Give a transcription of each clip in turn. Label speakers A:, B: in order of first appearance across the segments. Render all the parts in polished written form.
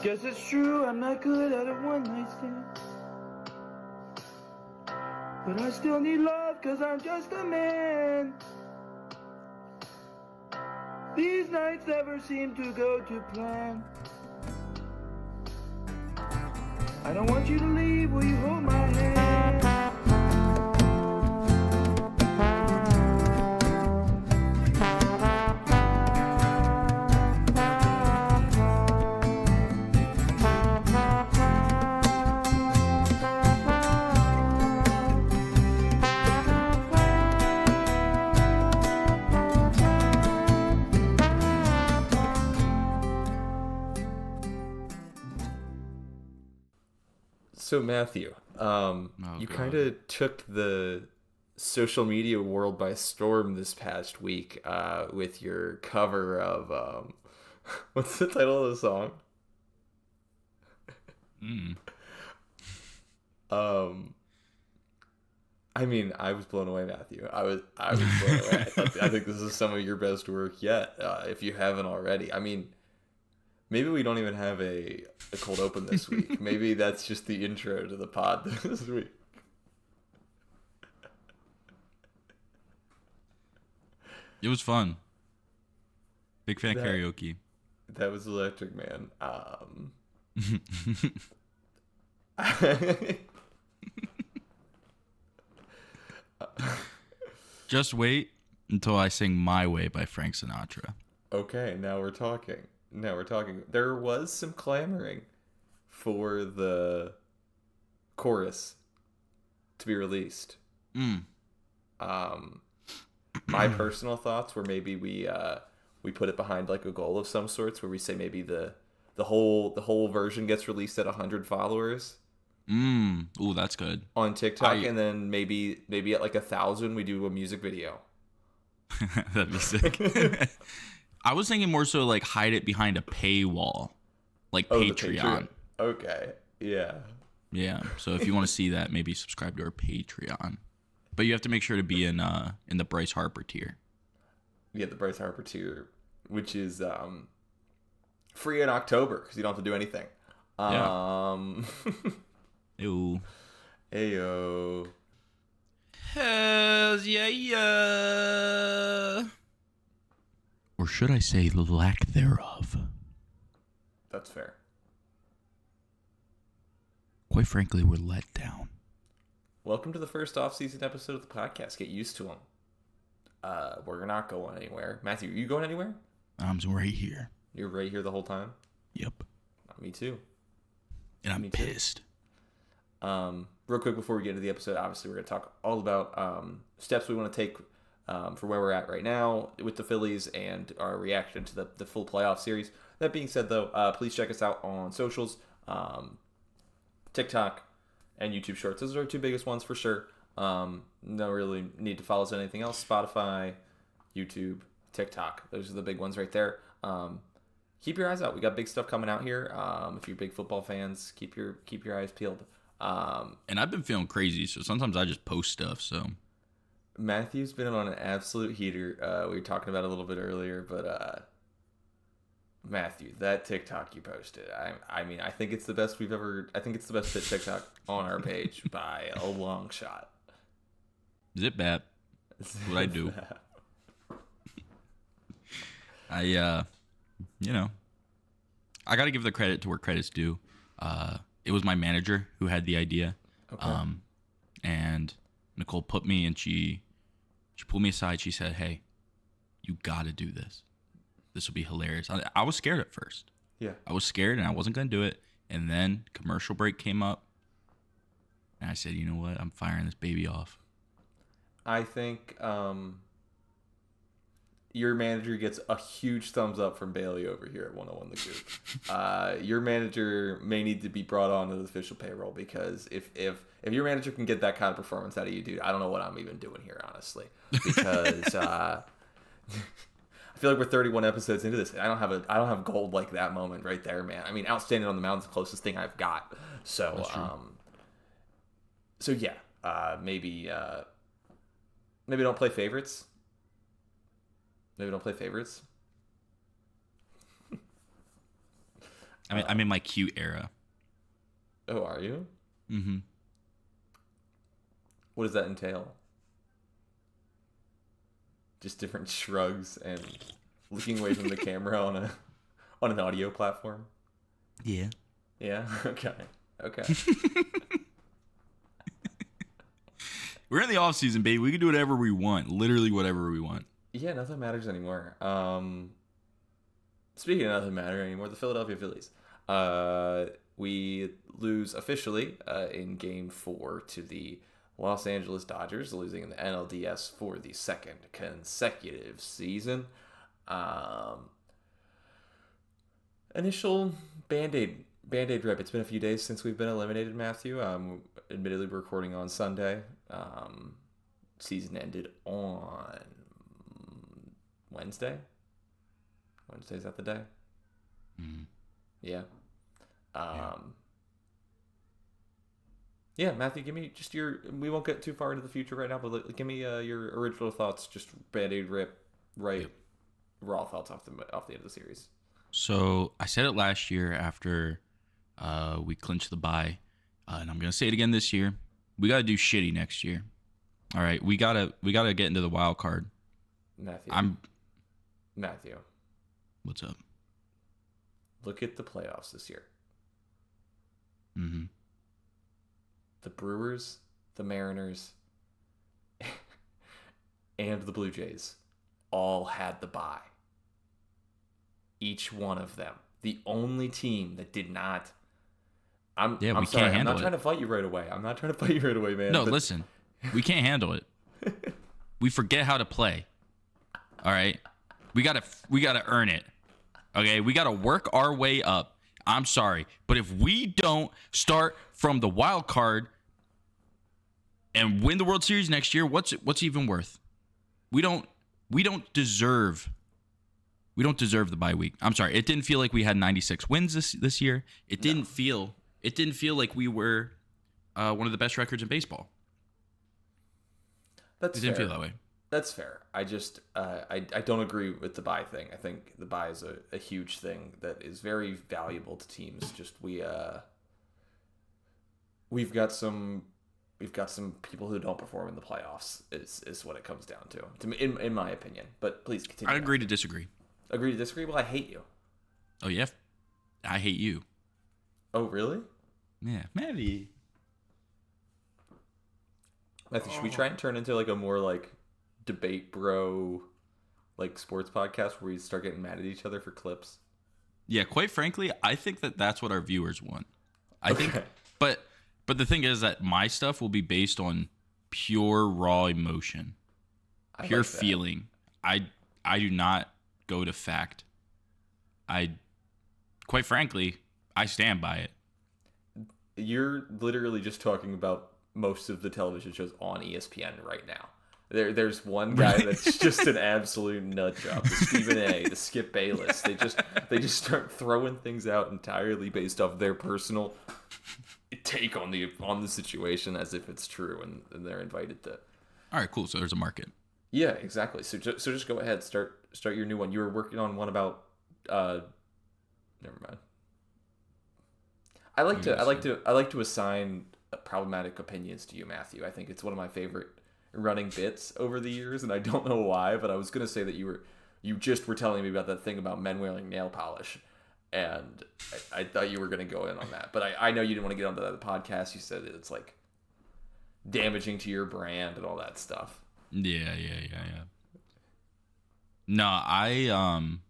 A: Guess it's true, I'm not good at a one-night stand. But I still need love, cause I'm just a man. These nights never seem to go to plan. I don't want you to leave, will you hold my hand?
B: So Matthew, you kind of took the social media world by storm this past week with your cover of what's the title of the song? I mean, I was blown away, Matthew. I was blown away. I think this is some of your best work yet, if you haven't already. I mean, maybe we don't even have a cold open this week. Maybe that's just the intro to the pod this week.
C: It was fun. Big fan of karaoke.
B: That was electric, man.
C: Just wait until I sing My Way by Frank Sinatra.
B: Okay, now we're talking. There was some clamoring for the chorus to be released. My personal thoughts were maybe we put it behind like a goal of some sorts, where we say maybe the whole version gets released at 100 followers.
C: Ooh, that's good.
B: On TikTok, and then maybe at like 1,000 we do a music video.
C: That'd be sick. I was thinking more so like hide it behind a paywall, like Patreon.
B: Okay, yeah.
C: Yeah. So if you want to see that, maybe subscribe to our Patreon. But you have to make sure to be in the Bryce Harper tier.
B: Yeah, the Bryce Harper tier, which is free in October because you don't have to do anything.
C: Ew.
B: Ayo.
C: Hells yeah. Or should I say lack thereof?
B: That's fair.
C: Quite frankly, we're let down.
B: Welcome to the first off-season episode of the podcast. Get used to them. We're not going anywhere. Matthew, are you going anywhere?
C: I'm right here.
B: You're right here the whole time?
C: Yep.
B: Me too.
C: And I'm pissed.
B: Real quick before we get into the episode, obviously we're going to talk all about steps we want to take for where we're at right now with the Phillies and our reaction to the full playoff series. That being said, though, please check us out on socials, TikTok and YouTube Shorts. Those are our two biggest ones for sure. No really need to follow us on anything else. Spotify, YouTube, TikTok. Those are the big ones right there. Keep your eyes out. We got big stuff coming out here. If you're big football fans, keep your eyes peeled.
C: And I've been feeling crazy, so sometimes I just post stuff. So
B: Matthew's been on an absolute heater. We were talking about it a little bit earlier, but Matthew, that TikTok you posted, I mean, I think it's the best we've ever. I think it's the best fit TikTok on our page by a long shot.
C: Zip bap. That's what I do. I got to give the credit to where credit's due. It was my manager who had the idea.
B: Okay.
C: And Nicole put me and she pulled me aside. She said, "Hey, you got to do this. This will be hilarious." I was scared at first.
B: Yeah.
C: I was scared and I wasn't going to do it. And then commercial break came up. And I said, you know what? I'm firing this baby off.
B: I think your manager gets a huge thumbs up from Bailey over here at 101 The Coop. Your manager may need to be brought on to the official payroll, because if your manager can get that kind of performance out of you, dude, I don't know what I'm even doing here, honestly. Because I feel like we're 31 episodes into this. I don't have gold like that moment right there, man. I mean, outstanding on the mound's the closest thing I've got. So yeah, maybe don't play favorites.
C: I'm in my cute era.
B: Oh, are you?
C: Mm-hmm.
B: What does that entail? Just different shrugs and looking away from the camera on an audio platform.
C: Yeah.
B: Yeah. Okay.
C: We're in the off season, baby. We can do whatever we want. Literally whatever we want.
B: Yeah, nothing matters anymore. Speaking of nothing matter anymore, the Philadelphia Phillies. We lose officially in Game 4 to the Los Angeles Dodgers, losing in the NLDS for the second consecutive season. Initial Band-Aid rip. It's been a few days since we've been eliminated, Matthew. Admittedly, we're recording on Sunday. Season ended on Wednesday. Wednesday's that the day?
C: Mm.
B: Yeah. Yeah, Matthew, give me just we won't get too far into the future right now, but give me your original thoughts, just Band-Aid rip, right? Yep. Raw thoughts off the end of the series.
C: So I said it last year after we clinched the bye, and I'm gonna say it again this year. We gotta do shitty next year. All right, we gotta get into the wild card.
B: Matthew.
C: What's up?
B: Look at the playoffs this year.
C: Mm-hmm.
B: The Brewers, the Mariners, and the Blue Jays all had the bye. Each one of them. The only team that did not. I'm sorry. I'm not trying to fight you right away. Man.
C: No, listen. We can't handle it. We forget how to play. All right? We gotta earn it. Okay? We gotta work our way up. I'm sorry. But if we don't start from the wild card and win the World Series next year, what's even worth? We don't deserve the bye week. I'm sorry. It didn't feel like we had 96 wins this year. It didn't feel like we were one of the best records in baseball.
B: It
C: didn't feel that way.
B: That's fair. I just I don't agree with the bye thing. I think the bye is a huge thing that is very valuable to teams. Just we've got some people who don't perform in the playoffs is what it comes down to me, in my opinion. But please continue.
C: I agree to disagree.
B: Agree to disagree? Well, I hate you.
C: Oh yeah, I hate you.
B: Oh really?
C: Yeah, maybe.
B: Matthew, should we try and turn into like a more like debate bro like sports podcast where we start getting mad at each other for clips?
C: Yeah, quite frankly, I think that's what our viewers want. I think, but the thing is that my stuff will be based on pure raw emotion, pure feeling. I do not go to fact. Quite frankly, I stand by it.
B: You're literally just talking about most of the television shows on ESPN right now. There's one guy that's just an absolute nut job. The Stephen A, the Skip Bayless. They just start throwing things out entirely based off their personal take on the situation as if it's true, and they're invited to.
C: All right, cool. So there's a market.
B: Yeah, exactly. So just go ahead, start your new one. You were working on one about. Never mind. I like to assign problematic opinions to you, Matthew. I think it's one of my favorite running bits over the years, and I don't know why, but I was gonna say that you just were telling me about that thing about men wearing nail polish, and I thought you were gonna go in on that, but I know you didn't want to get onto that podcast. You said that it's like damaging to your brand and all that stuff.
C: Yeah. No, I'm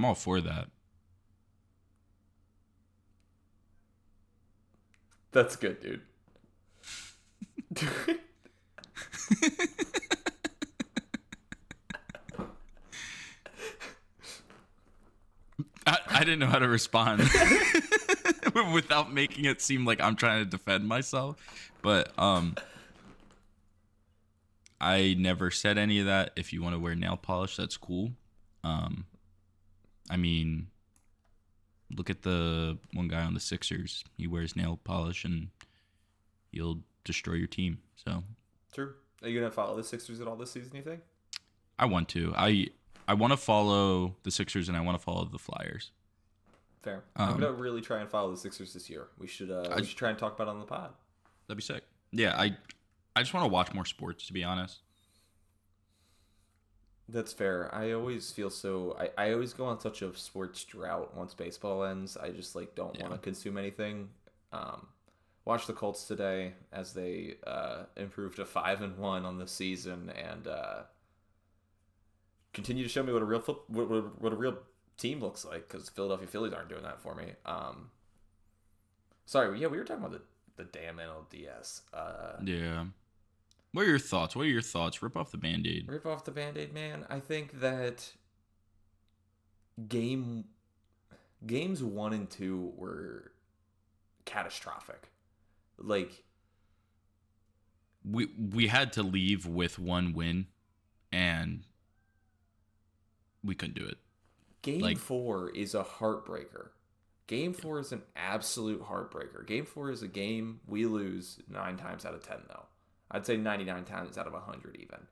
C: all for that.
B: That's good, dude.
C: I didn't know how to respond without making it seem like I'm trying to defend myself, but I never said any of that. If you want to wear nail polish, that's cool. I mean, look at the one guy on the Sixers. He wears nail polish and he'll destroy your team. So
B: true. Are you gonna follow the Sixers at all this season, you think?
C: I want to. I want to follow the Sixers and I want to follow the Flyers.
B: Fair. I'm gonna really try and follow the Sixers this year. We should try and talk about it on the pod.
C: That'd be sick. Yeah, I just want to watch more sports, to be honest.
B: That's fair. I always feel so. I always go on such a sports drought once baseball ends. I just like don't want to consume anything. Watch the Colts today as they improved to 5-1 on the season and continue to show me what a real what a real team looks like, because Philadelphia Phillies aren't doing that for me. Sorry, yeah, we were talking about the damn NLDS.
C: Yeah. What are your thoughts? Rip off the Band-Aid.
B: Rip off the Band-Aid, man. I think that games 1 and 2 were catastrophic. Like,
C: we had to leave with 1 win, and we couldn't do it.
B: Game 4 is a heartbreaker. Game 4 is an absolute heartbreaker. Game 4 is a game we lose 9 times out of 10, though. I'd say 99 times out of 100 even.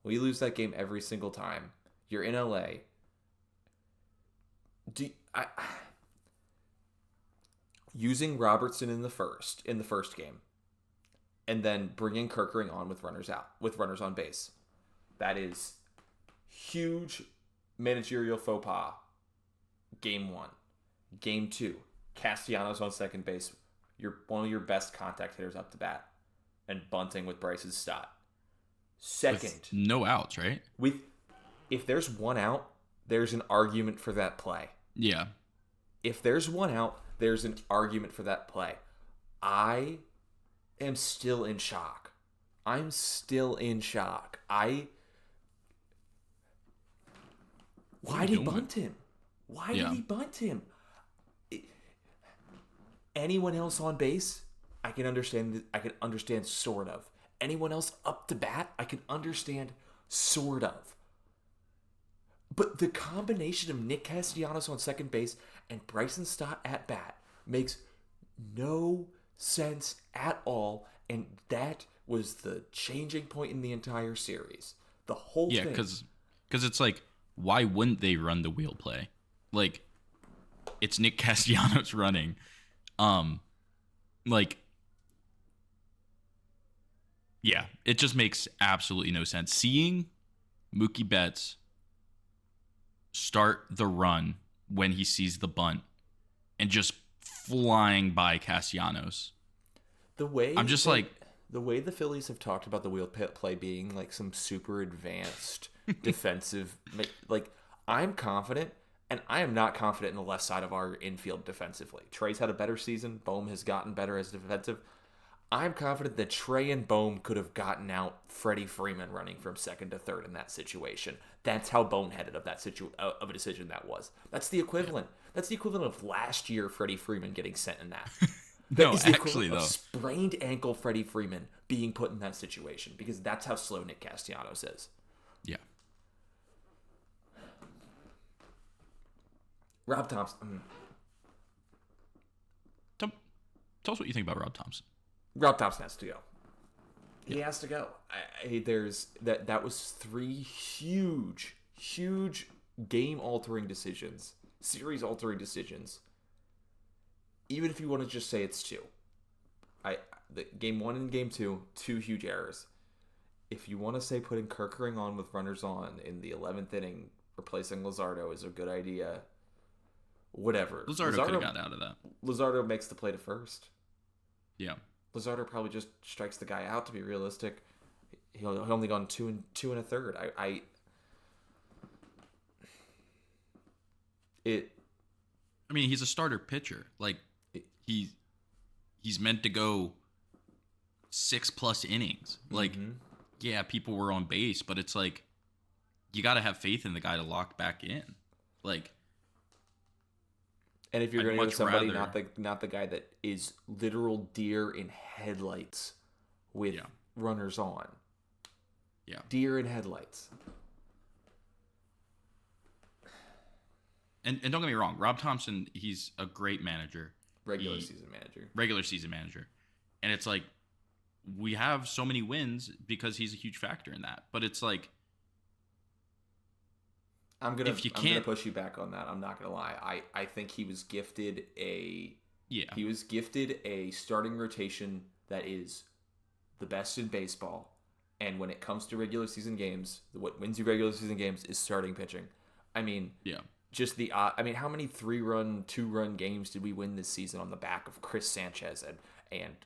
B: We lose that game every single time. You're in LA. Using Robertson in the first game, and then bringing Kerkering on with runners on base. That is huge managerial faux pas. Game 1. Game 2. Castellanos on second base. You're one of your best contact hitters up to bat. And bunting with Bryson Stott. Second.
C: With no outs, right?
B: If there's 1 out, there's an argument for that play.
C: Yeah.
B: If there's 1 out, there's an argument for that play. I am still in shock. I'm still in shock. Why did he bunt him? Why did he bunt him? Anyone else on base, I can understand. I can understand sort of. Anyone else up to bat, I can understand sort of. But the combination of Nick Castellanos on second base and Bryson Stott at bat makes no sense at all, and that was the changing point in the entire series. The whole thing.
C: Yeah, because it's like, why wouldn't they run the wheel play? Like, it's Nick Castellanos running. Yeah, it just makes absolutely no sense. Seeing Mookie Betts start the run when he sees the bunt and just flying by Castellanos.
B: The way the Phillies have talked about the wheel play being like some super advanced defensive, like, I'm confident, and I am not confident in the left side of our infield defensively. Trey's had a better season. Bohm has gotten better as defensive. I'm confident that Trey and Bohm could have gotten out Freddie Freeman running from second to third in that situation. That's how boneheaded of a decision that was. That's the equivalent. That's the equivalent of last year Freddie Freeman getting sent in that.
C: No,
B: is the
C: actually,
B: equivalent
C: though.
B: of sprained ankle Freddie Freeman being put in that situation, because that's how slow Nick Castellanos is.
C: Yeah.
B: Rob Thompson.
C: Tell us what you think about Rob Thompson.
B: Rob Thompson has to go. He has to go. That was 3 huge game-altering decisions, series-altering decisions. Even if you want to just say it's 2, the game 1 and game 2 huge errors. If you want to say putting Kerkering on with runners on in the 11th inning, replacing Luzardo is a good idea. Whatever.
C: Luzardo could have got out of that.
B: Luzardo makes the play to first.
C: Yeah.
B: Luzardo probably just strikes the guy out, to be realistic. He only gone 2 and a third. I
C: mean, he's a starter pitcher. Like, he's meant to go 6+ innings. Like, yeah, people were on base, but it's like, you got to have faith in the guy to lock back in. Like,
B: and if you're going to go somebody, not the guy that is literal deer in headlights with runners on.
C: Yeah.
B: Deer in headlights.
C: And don't get me wrong, Rob Thompson, he's a great manager.
B: Regular season manager. And it's like, we have so many wins because he's a huge factor in that. But it's like, I'm gonna
C: if you
B: I'm gonna
C: can't,
B: push you back on that. I'm not gonna lie. I think he was gifted a
C: yeah,
B: starting rotation that is the best in baseball. And when it comes to regular season games, what wins you regular season games is starting pitching. I mean,
C: yeah,
B: just how many 3-run, 2-run games did we win this season on the back of Chris Sanchez and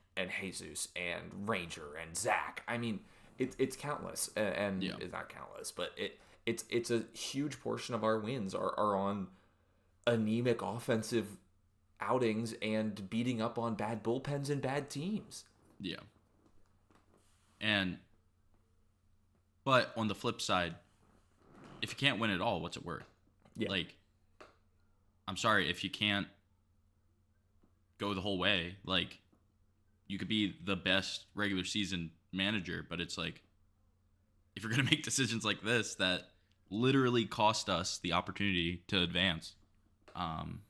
B: Jesus and Ranger and Zach? I mean, it's countless, and it's not countless, but it's a huge portion of our wins are on anemic offensive outings and beating up on bad bullpens and bad teams.
C: yeah. But on the flip side, if you can't win at all, what's it worth?
B: Yeah.
C: Like, I'm sorry, if you can't go the whole way, like, you could be the best regular season manager, but it's like, if you're going to make decisions like this that literally cost us the opportunity to advance, I'm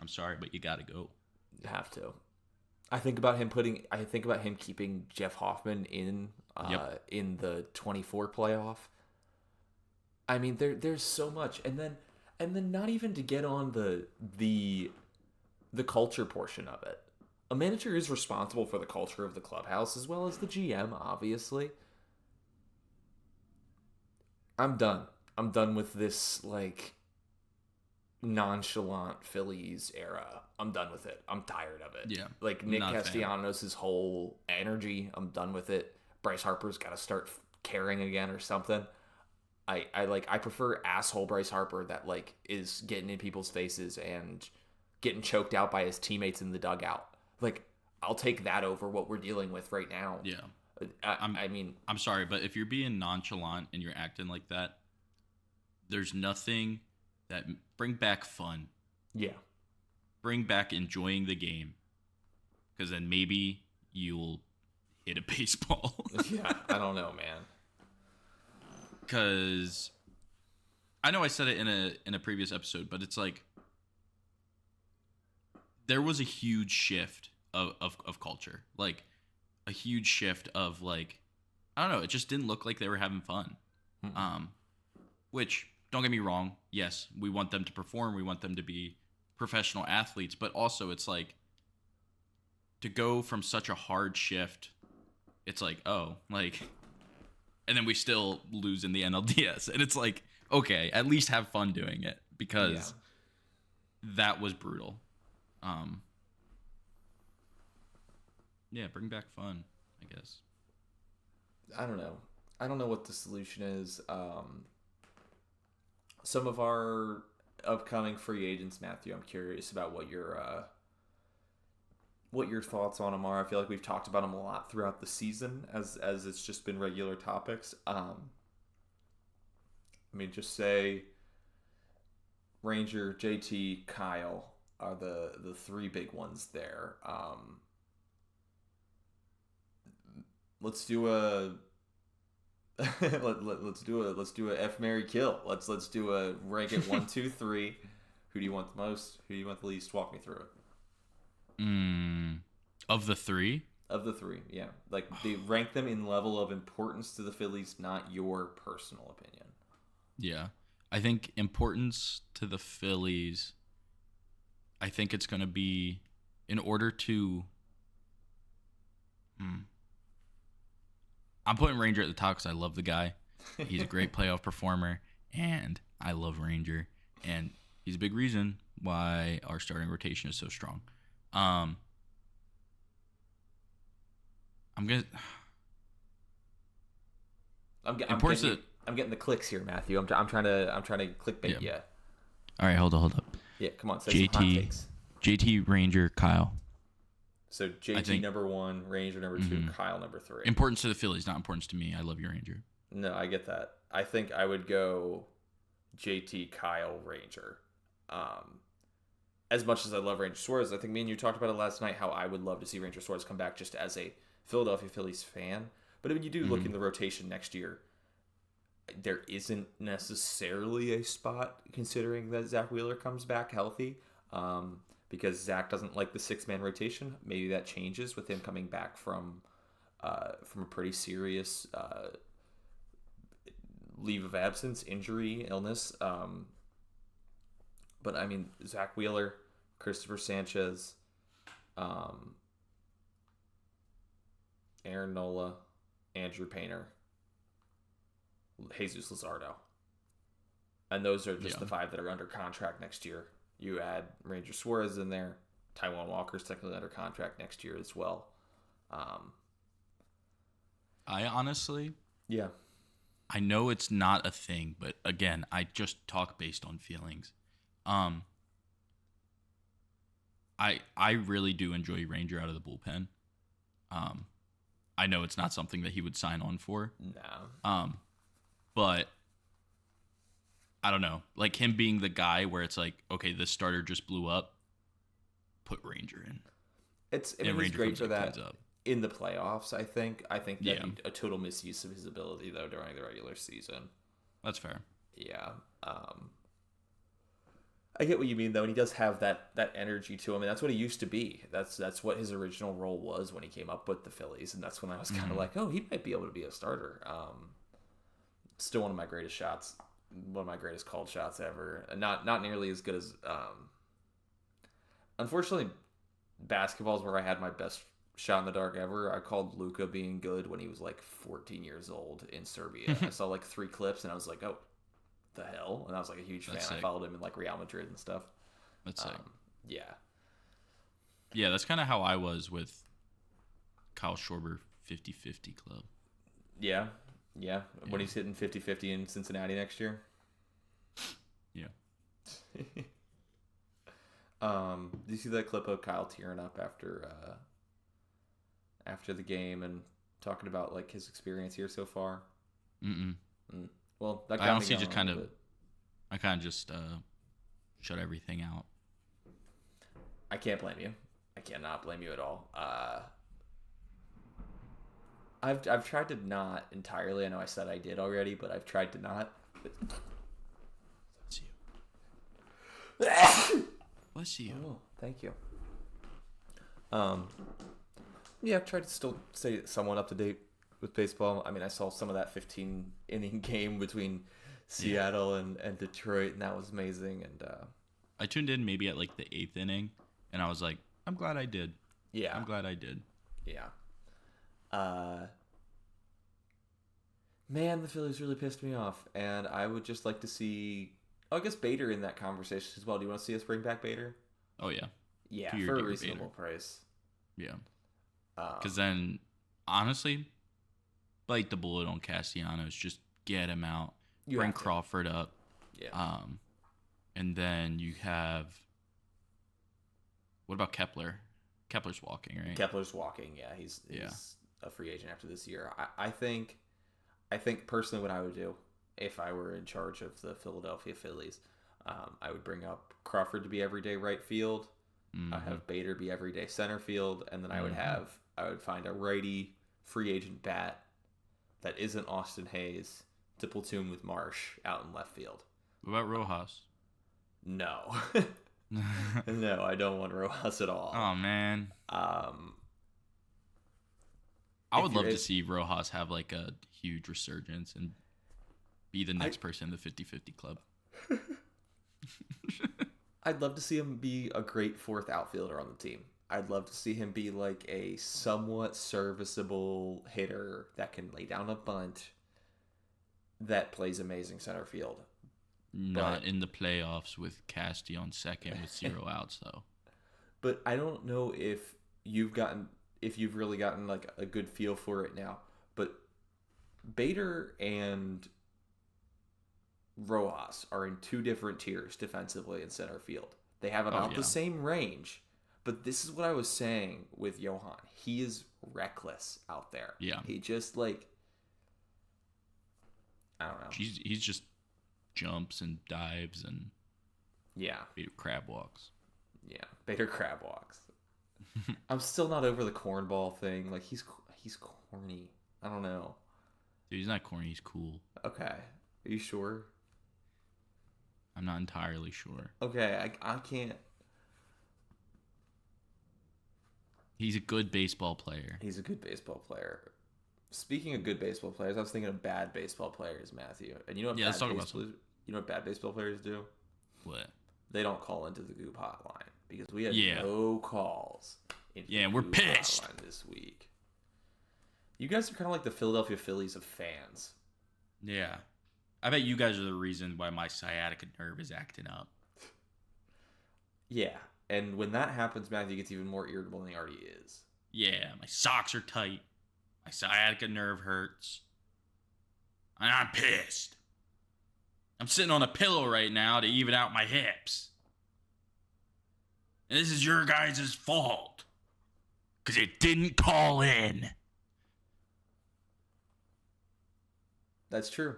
C: sorry, but you got to go.
B: You have to. I think about him keeping Jeff Hoffman in in the 24 playoff. I mean, there's so much, and then not even to get on the culture portion of it. A manager is responsible for the culture of the clubhouse as well as the GM, obviously. I'm done. I'm done with this like nonchalant Phillies era. I'm done with it. I'm tired of it.
C: Yeah.
B: Like Nick
C: Not a fan.
B: Castellanos' whole energy. I'm done with it. Bryce Harper's got to start caring again or something. I prefer asshole Bryce Harper that like is getting in people's faces and getting choked out by his teammates in the dugout. Like I'll take that over what we're dealing with right now.
C: Yeah.
B: I mean,
C: I'm sorry, but if you're being nonchalant and you're acting like that, there's nothing that bring back fun.
B: yeah.
C: Bring back enjoying the game, because then maybe you'll hit a baseball.
B: Yeah, I don't know, man.
C: Because I know I said it in a previous episode, but it's like there was a huge shift of culture, like a huge shift of like, I don't know, it just didn't look like they were having fun. Which, don't get me wrong, yes, we want them to perform, we want them to be professional athletes, but also it's like to go from such a hard shift, it's like, oh, like, and then we still lose in the NLDS, and it's like, okay, at least have fun doing it, because that was brutal. Yeah, bring back fun, I guess.
B: I don't know. I don't know what the solution is. Some of our upcoming free agents, Matthew, I'm curious about what your thoughts on them are. I feel like we've talked about them a lot throughout the season as it's just been regular topics. I mean, just say Ranger, JT, Kyle are the three big ones there. Let's do a let's do a F Marry Kill. Let's do a rank it 1, 2, 3. Who do you want the most? Who do you want the least? Walk me through it.
C: Of the three?
B: Of the three, yeah. Like they rank them in level of importance to the Phillies, not your personal opinion.
C: Yeah. I think importance to the Phillies, I think it's going to be in order to I'm putting Ranger at the top because I love the guy. He's a great playoff performer, and I love Ranger, and he's a big reason why our starting rotation is so strong. I'm getting
B: the clicks here, Matthew. I'm trying to clickbait. Yeah.
C: All right, hold up.
B: Yeah, come on. Say some hot takes.
C: JT, Ranger, Kyle.
B: So JT number 1, Ranger number 2, Kyle number 3.
C: Importance to the Phillies, not importance to me. I love you, Ranger.
B: No, I get that. I think I would go JT, Kyle, Ranger. As much as I love Ranger Suarez, I think me and you talked about it last night, how I would love to see Ranger Suarez come back just as a Philadelphia Phillies fan. But when you do look in the rotation next year, there isn't necessarily a spot considering that Zach Wheeler comes back healthy. Because Zach doesn't like the 6-man rotation. Maybe that changes with him coming back from a pretty serious leave of absence, injury, illness. But I mean, Zach Wheeler, Christopher Sanchez, Aaron Nola, Andrew Painter, Jesus Luzardo. And those are just the 5 that are under contract next year. You add Ranger Suarez in there. Taijuan Walker's technically under contract next year as well.
C: I honestly,
B: yeah,
C: I know it's not a thing, but again, I just talk based on feelings. I really do enjoy Ranger out of the bullpen. I know it's not something that he would sign on for.
B: No.
C: But I don't know, like him being the guy where it's like, okay, this starter just blew up, put Ranger in.
B: He's great for that in the playoffs. I think that'd be a total misuse of his ability though during the regular season.
C: That's fair.
B: Yeah. I get what you mean though, and he does have that energy to him, and that's what he used to be. That's what his original role was when he came up with the Phillies, and that's when I was kind of like, oh, he might be able to be a starter. Still one of my greatest shots, one of my greatest called shots ever. Not nearly as good as. Unfortunately, basketball is where I had my best shot in the dark ever. I called Luka being good when he was like 14 years old in Serbia. I saw like 3 clips, and I was like, oh. The hell, and I was like a huge fan. I followed him in like Real Madrid and stuff.
C: That's sick.
B: Yeah,
C: that's kind of how I was with Kyle Schwarber 50-50 club.
B: Yeah. When he's hitting 50-50 in Cincinnati next year.
C: Yeah.
B: Do you see that clip of Kyle tearing up after the game and talking about like his experience here so far? Well, that
C: I honestly just kind of shut everything out.
B: I can't blame you. I cannot blame you at all. I've tried to not entirely. I know I said I did already, but I've tried to not.
C: Bless you. Bless you.
B: Oh, thank you. Yeah, I've tried to still stay somewhat up to date with baseball. I mean, I saw some of that 15-inning game between Seattle and Detroit, and that was amazing. And
C: I tuned in maybe at like the 8th inning, and I was like, I'm glad I did.
B: Yeah.
C: I'm glad I did.
B: Yeah. Man, the Phillies really pissed me off, and I would just like to see, I guess, Bader in that conversation as well. Do you want to see us bring back Bader?
C: Oh, yeah.
B: Yeah, for a reasonable price.
C: Yeah. Because then, honestly, bite the bullet on Castellanos. Just get him out. Bring Crawford up.
B: Yeah.
C: And then you have, what about Kepler? Kepler's walking, right?
B: Kepler's walking. Yeah, he's a free agent after this year. I think personally what I would do if I were in charge of the Philadelphia Phillies, I would bring up Crawford to be everyday right field.
C: Mm-hmm.
B: I have Bader be everyday center field, and then I would find a righty free agent bat that isn't Austin Hayes to platoon with Marsh out in left field.
C: What about Rojas?
B: No. No, I don't want Rojas at all.
C: Oh, man. I would love to see Rojas have like a huge resurgence and be the next person in the 50-50 club.
B: I'd love to see him be a great 4th outfielder on the team. I'd love to see him be like a somewhat serviceable hitter that can lay down a bunt that plays amazing center field.
C: Not in the playoffs with Casty on second with 0 outs, though.
B: But I don't know if you've really gotten like a good feel for it now. But Bader and Rojas are in 2 different tiers defensively in center field. They have about the same range. But this is what I was saying with Johan. He is reckless out there.
C: Yeah.
B: He just like, I don't know.
C: He's just jumps and dives and Bader crab walks.
B: Yeah, Bader crab walks. I'm still not over the cornball thing. Like he's corny. I don't know.
C: Dude, he's not corny. He's cool.
B: Okay, are you sure?
C: I'm not entirely sure.
B: Okay, I can't.
C: He's a good baseball player.
B: He's a good baseball player. Speaking of good baseball players, I was thinking of bad baseball players, Matthew. And you know what?
C: Yeah, let's talk about
B: You know what bad baseball players do?
C: What?
B: They don't call into the Goop hotline because we had
C: Yeah.
B: no calls. Into
C: Yeah,
B: the
C: we're
B: Goop
C: pissed.
B: hotline this week. You guys are kind of like the Philadelphia Phillies of fans.
C: Yeah. I bet you guys are the reason why my sciatica nerve is acting up.
B: Yeah, and when that happens, Matthew gets even more irritable than he already is.
C: Yeah, my socks are tight. My sciatica nerve hurts. And I'm pissed. I'm sitting on a pillow right now to even out my hips. And this is your guys' fault. Because it didn't call in.
B: That's true.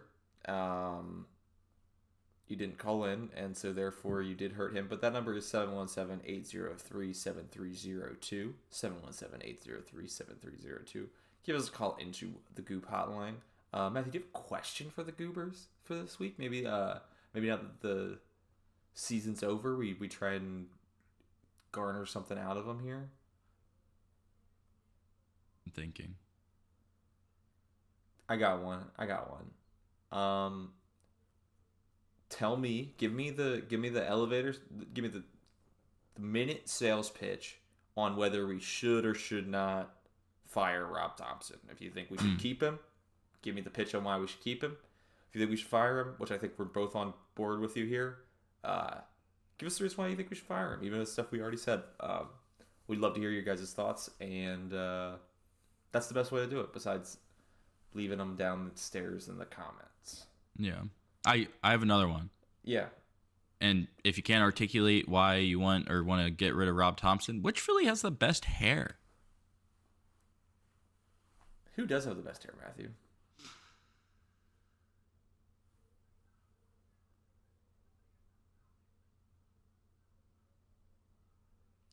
B: You didn't call in, and so therefore you did hurt him. But that number is 717-803-7302. 717-803-7302. Give us a call into the Goop hotline. Matthew, do you have a question for the Goobers for this week? Maybe now that the season's over, we try and garner something out of them here.
C: I'm thinking.
B: I got one. Tell me, give me the elevators, give me the minute sales pitch on whether we should or should not fire Rob Thompson. If you think we should keep him, give me the pitch on why we should keep him. If you think we should fire him, which I think we're both on board with you here, give us the reason why you think we should fire him, even the stuff we already said. We'd love to hear your guys' thoughts, and that's the best way to do it, besides leaving them down the stairs in the comments.
C: Yeah. I have another one.
B: Yeah.
C: And if you can't articulate why you want to get rid of Rob Thompson, which Philly has the best hair?
B: Who does have the best hair, Matthew?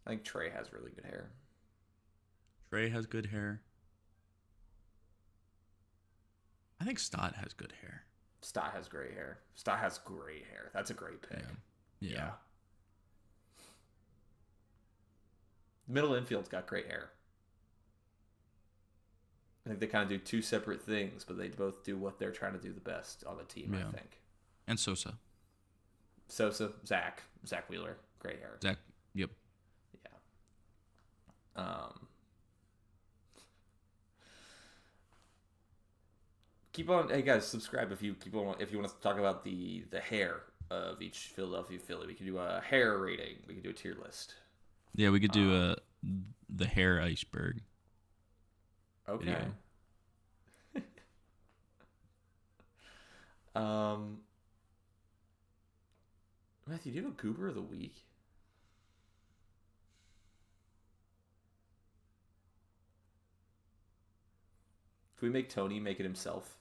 B: I think Trey has really good hair.
C: Trey has good hair. I think Stott has good hair.
B: Stott has great hair. Stott has great hair. That's a great pick.
C: Yeah.
B: Middle infield's got great hair. I think they kind of do two separate things, but they both do what they're trying to do the best on the team, I think.
C: And Sosa.
B: Zach Wheeler, great hair.
C: Zach, yep.
B: Yeah. Keep on, hey guys, subscribe if you want to talk about the hair of each Philadelphia Philly. We can do a hair rating. We can do a tier list.
C: Yeah, we could do the hair iceberg.
B: Okay. Matthew, do you have a Goober of the week? Can we make Tony make it himself?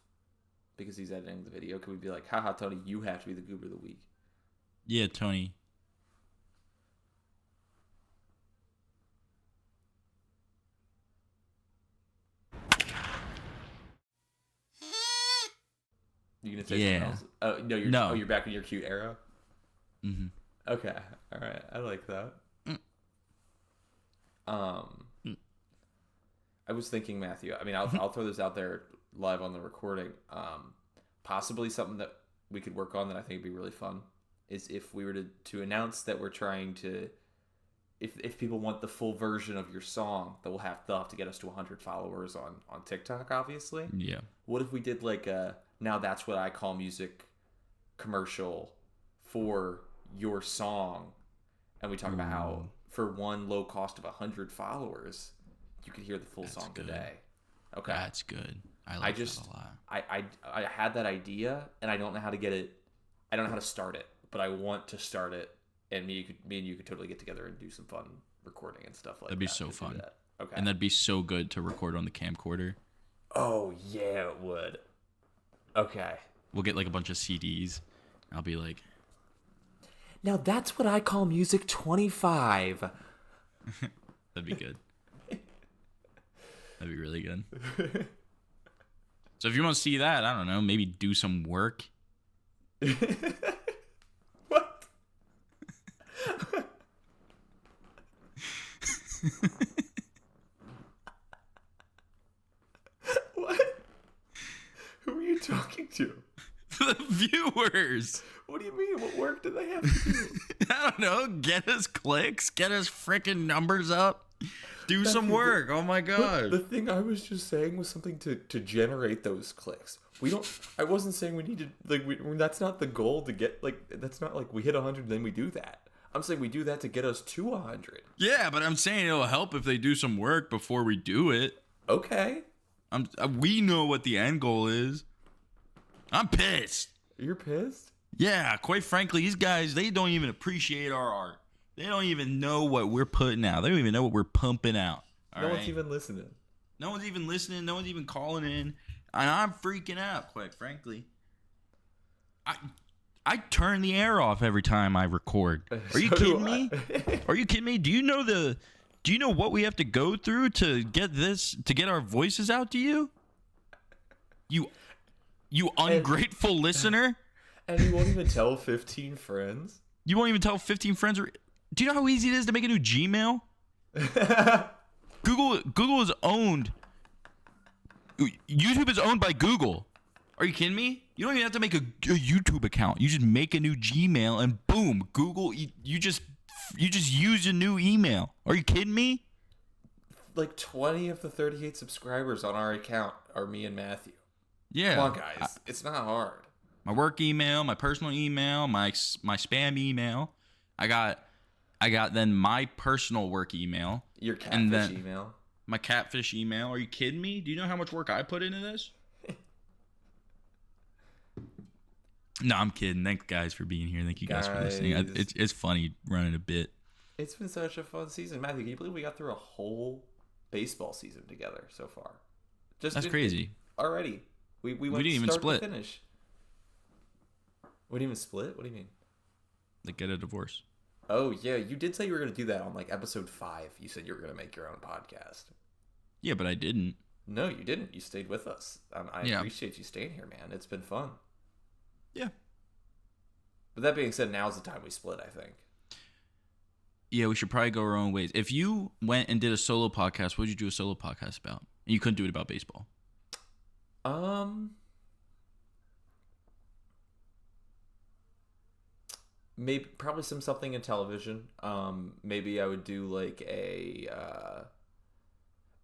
B: Because he's editing the video. Can we be like, haha, Tony, you have to be the Goober of the week?
C: Yeah, Tony.
B: You gonna say something else? Oh no, you're back in your cute arrow.
C: Mm-hmm.
B: Okay, all right, I like that. I was thinking, Matthew. I mean, I'll throw this out there live on the recording. Possibly something that we could work on that I think would be really fun is if we were to announce that we're trying to, if people want the full version of your song, they'll have to get us to 100 followers on TikTok, obviously.
C: Yeah.
B: What if we did like a Now That's What I Call Music commercial for your song, and we talk about how for one low cost of 100 followers, you could hear the full song today. Okay,
C: that's good. I like that a lot.
B: I had that idea, and I don't know how to get it. I don't know how to start it, but I want to start it, and me and you could totally get together and do some fun recording and stuff like that.
C: That'd be so fun.
B: Okay,
C: and that'd be so good to record on the camcorder.
B: Oh yeah, it would. Okay,
C: we'll get like a bunch of CDs. I'll be like,
B: now that's what I call music 25.
C: That'd be good. That'd be really good. So if you want to see that, I don't know, maybe do some work.
B: What? What? talking to?
C: The viewers.
B: What do you mean? What work do they have to do?
C: I don't know. Get us clicks. Get us freaking numbers up. Do some work. Oh my god.
B: The thing I was just saying was something to generate those clicks. We don't. I wasn't saying we needed that's not the goal to get that's not like we hit 100 and then we do that. I'm saying we do that to get us to 100.
C: Yeah, but I'm saying it'll help if they do some work before we do it.
B: Okay.
C: We know what the end goal is. I'm pissed.
B: You're pissed?
C: Yeah, quite frankly, these guys, they don't even appreciate our art. They don't even know what we're putting out. They don't even know what we're pumping out.
B: No one's even listening.
C: No one's even listening. No one's even calling in. And I'm freaking out, quite frankly. I turn the air off every time I record. Are you kidding me? Are you kidding me? Do you know what we have to go through to get our voices out to you? You ungrateful listener.
B: And you won't even tell 15 friends?
C: You won't even tell 15 friends? Do you know how easy it is to make a new Gmail? Google is owned. YouTube is owned by Google. Are you kidding me? You don't even have to make a YouTube account. You just make a new Gmail and boom, Google. You just use a new email. Are you kidding me?
B: Like 20 of the 38 subscribers on our account are me and Matthew.
C: Yeah.
B: Come on, guys. It's not hard.
C: My work email, my personal email, my spam email. I got then my personal work email.
B: Your catfish email.
C: My catfish email. Are you kidding me? Do you know how much work I put into this? No, I'm kidding. Thanks, guys, for being here. Thank you guys for listening. It's funny running a bit.
B: It's been such a fun season. Matthew, can you believe we got through a whole baseball season together so far?
C: That's crazy.
B: Already. We went
C: didn't even split.
B: To finish. We didn't even split? What do you mean?
C: Like get a divorce.
B: Oh, yeah. You did say you were going to do that on like episode 5. You said you were going to make your own podcast.
C: Yeah, but I didn't.
B: No, you didn't. You stayed with us. I appreciate you staying here, man. It's been fun.
C: Yeah.
B: But that being said, now's the time we split, I think.
C: Yeah, we should probably go our own ways. If you went and did a solo podcast, what would you do a solo podcast about? And you couldn't do it about baseball.
B: Maybe probably something in television. Maybe I would do like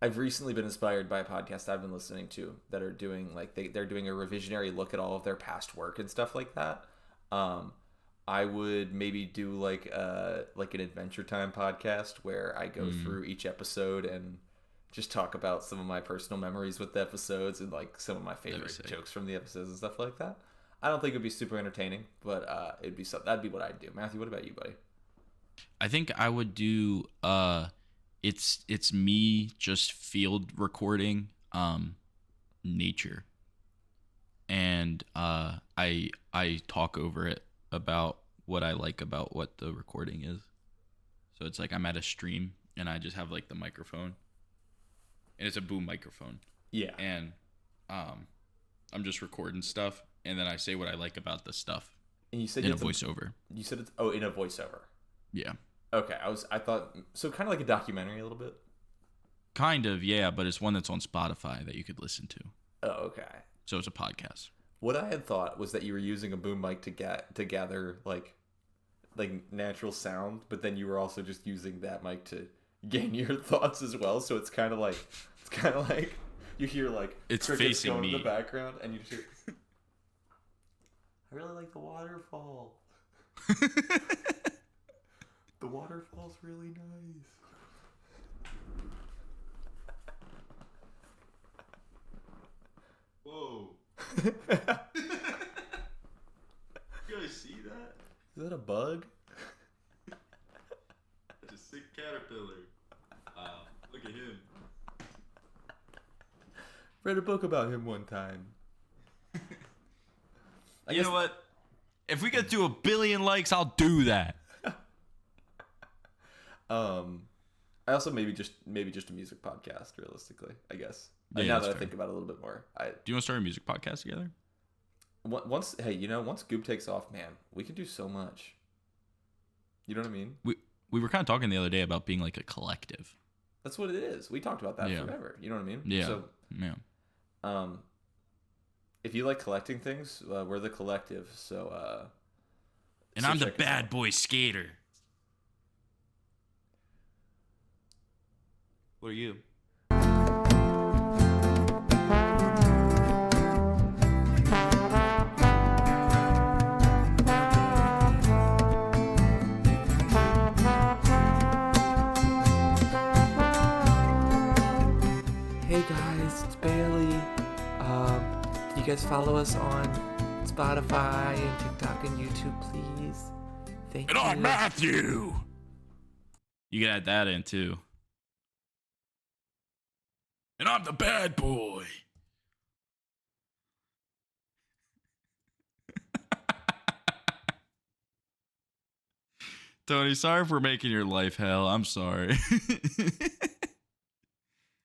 B: I've recently been inspired by a podcast I've been listening to that are doing like they're doing a revisionary look at all of their past work and stuff like that. I would maybe do like an Adventure Time podcast where I go through each episode and just talk about some of my personal memories with the episodes and like some of my favorite jokes from the episodes and stuff like that. I don't think it'd be super entertaining, but it'd be that'd be what I'd do. Matthew, what about you, buddy?
C: I think I would do it's me just field recording nature. And I talk over it about what I like about what the recording is. So it's like I'm at a stream and I just have like the microphone. And it's a boom microphone.
B: Yeah.
C: And I'm just recording stuff and then I say what I like about the stuff.
B: And you said
C: in a voiceover.
B: You said it's in a voiceover.
C: Yeah.
B: Okay, I thought so kind of like a documentary a little bit.
C: Kind of, yeah, but it's one that's on Spotify that you could listen to.
B: Oh, okay.
C: So it's a podcast.
B: What I had thought was that you were using a boom mic to gather like natural sound, but then you were also just using that mic to gain your thoughts as well. So it's kind of like you hear like
C: it's
B: crickets
C: facing
B: going
C: me
B: in the background, and you just hear. I really like the waterfall. The waterfall's really nice.
C: Whoa. You guys see that?
B: Is that a bug?
C: It's a sick caterpillar. Look at him.
B: Read a book about him one time.
C: You know what? If we get to 1 billion likes, I'll do that.
B: I also maybe just a music podcast, realistically, I guess.
C: Yeah,
B: now that I think about it a little bit more,
C: do you want to start a music podcast together?
B: Once Goop takes off, man, we can do so much. You know what I mean?
C: We were kind of talking the other day about being like a collective.
B: That's what it is. We talked about that forever. You know what I mean?
C: Yeah.
B: So,
C: yeah.
B: if you like collecting things, we're the Collective. So
C: And
B: so
C: I'm the
B: check us
C: bad
B: out.
C: boy skater. What are you?
D: Hey guys, it's Bailey. Can you guys follow us on Spotify and TikTok and YouTube, please? Thank
C: And I'm
D: you.
C: Matthew. You can add that in too. And I'm the bad boy. Tony, sorry for making your life hell. I'm sorry.